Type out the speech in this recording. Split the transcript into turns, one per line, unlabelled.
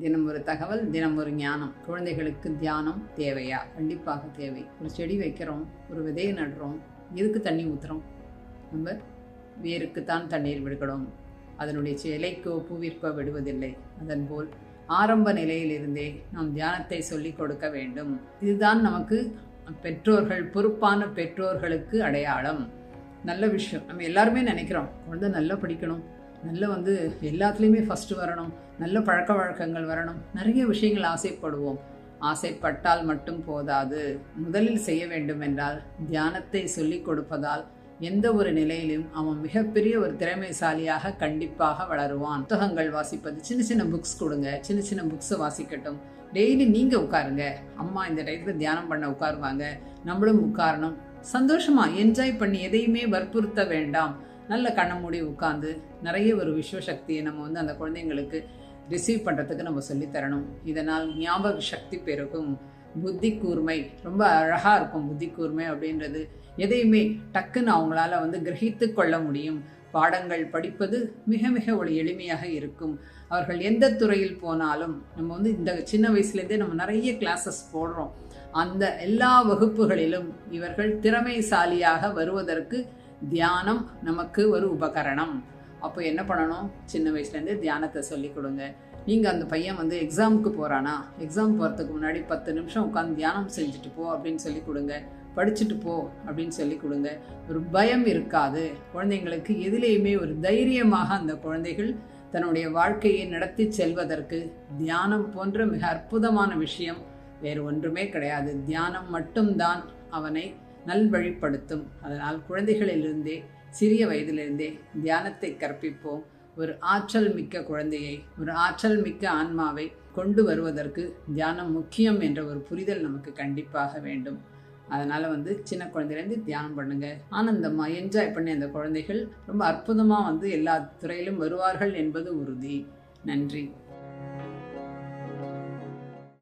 தினம் ஒரு தகவல், தினம் ஒரு ஞானம். குழந்தைகளுக்கு தியானம் தேவையா? கண்டிப்பாக தேவை. ஒரு செடி வைக்கிறோம், ஒரு விதையை நடுறோம், எதுக்கு தண்ணி ஊற்றுறோம்? நம்ம வேருக்குத்தான் தண்ணீர் விடுகிறோம், அதனுடைய இலைக்கோ பூவிற்கோ விடுவதில்லை. அதன்போல் ஆரம்ப நிலையிலிருந்தே நாம் தியானத்தை சொல்லிக் கொடுக்க வேண்டும். இதுதான் நமக்கு பெற்றோர்கள், பொறுப்பான பெற்றோர்களுக்கு அடையாளம். நல்ல விஷயம். நம்ம எல்லாருமே நினைக்கிறோம், குழந்தை நல்லா படிக்கணும், நல்ல எல்லாத்துலேயுமே ஃபஸ்ட்டு வரணும், நல்ல பழக்க வழக்கங்கள் வரணும், நிறைய விஷயங்கள் ஆசைப்படுவோம். ஆசைப்பட்டால் மட்டும் போதாது, முதலில் செய்ய வேண்டும் என்றால் தியானத்தை சொல்லிக் கொடுப்பதால் எந்த ஒரு நிலையிலும் அவன் மிகப்பெரிய ஒரு திறமைசாலியாக கண்டிப்பாக வளருவான். புத்தகங்கள் வாசிப்பது, சின்ன சின்ன புக்ஸ் கொடுங்க, சின்ன சின்ன புக்ஸை வாசிக்கட்டும். டெய்லி நீங்கள் உட்காருங்க, அம்மா இந்த டைத்தில் தியானம் பண்ண உட்காருவாங்க, நம்மளும் உட்காரணும். சந்தோஷமாக என்ஜாய் பண்ணி, எதையுமே வற்புறுத்த வேண்டாம். நல்ல கண்ணை மூடி உட்காந்து நிறைய ஒரு விஸ்வசக்தியை நம்ம அந்த குழந்தைங்களுக்கு ரிசீவ் பண்ணுறதுக்கு நம்ம சொல்லித்தரணும். இதனால் ஞாபக சக்தி பெருகும், புத்தி கூர்மை ரொம்ப அழகாக இருக்கும். புத்தி கூர்மை அப்படின்றது எதையுமே டக்குன்னு அவங்களால கிரகித்து கொள்ள முடியும். பாடங்கள் படிப்பது மிக மிக ஒரு எளிமையாக இருக்கும். அவர்கள் எந்த துறையில் போனாலும் நம்ம இந்த சின்ன வயசுலேருந்தே நம்ம நிறைய கிளாஸஸ் போடுறோம். அந்த எல்லா வகுப்புகளிலும் இவர்கள் திறமைசாலியாக வருவதற்கு தியானம் நமக்கு ஒரு உபகரணம். அப்போ என்ன பண்ணணும்? சின்ன வயசுலேருந்தே தியானத்தை சொல்லிக் கொடுங்க. நீங்கள் அந்த பையன் எக்ஸாமுக்கு போகிறானா, எக்ஸாம் போகிறதுக்கு முன்னாடி 10 நிமிஷம் உட்காந்து தியானம் செஞ்சுட்டு போ அப்படின்னு சொல்லி கொடுங்க. படிச்சுட்டு போ அப்படின்னு சொல்லி கொடுங்க. ஒரு பயம் இருக்காது குழந்தைங்களுக்கு. எதிலேயுமே ஒரு தைரியமாக அந்த குழந்தைகள் தன்னுடைய வாழ்க்கையை நடத்தி செல்வதற்கு தியானம் போன்ற மிக அற்புதமான விஷயம் வேறு ஒன்றுமே கிடையாது. தியானம் மட்டும்தான் அவனை நல்வழிப்படுத்தும். அதனால் குழந்தைகளிலிருந்தே, சிறிய வயதிலிருந்தே தியானத்தை கற்பிப்போம். ஒரு ஆற்றல் மிக்க குழந்தையை, ஒரு ஆற்றல் மிக்க ஆன்மாவை கொண்டு வருவதற்கு தியானம் முக்கியம் என்ற ஒரு புரிதல் நமக்கு கண்டிப்பாக வேண்டும். அதனால் சின்ன குழந்தையிலேருந்து தியானம் பண்ணுங்க. ஆனந்தமாக என்ஜாய் பண்ணி அந்த குழந்தைகள் ரொம்ப அற்புதமாக எல்லா துறையிலும் வருவார்கள் என்பது உறுதி. நன்றி.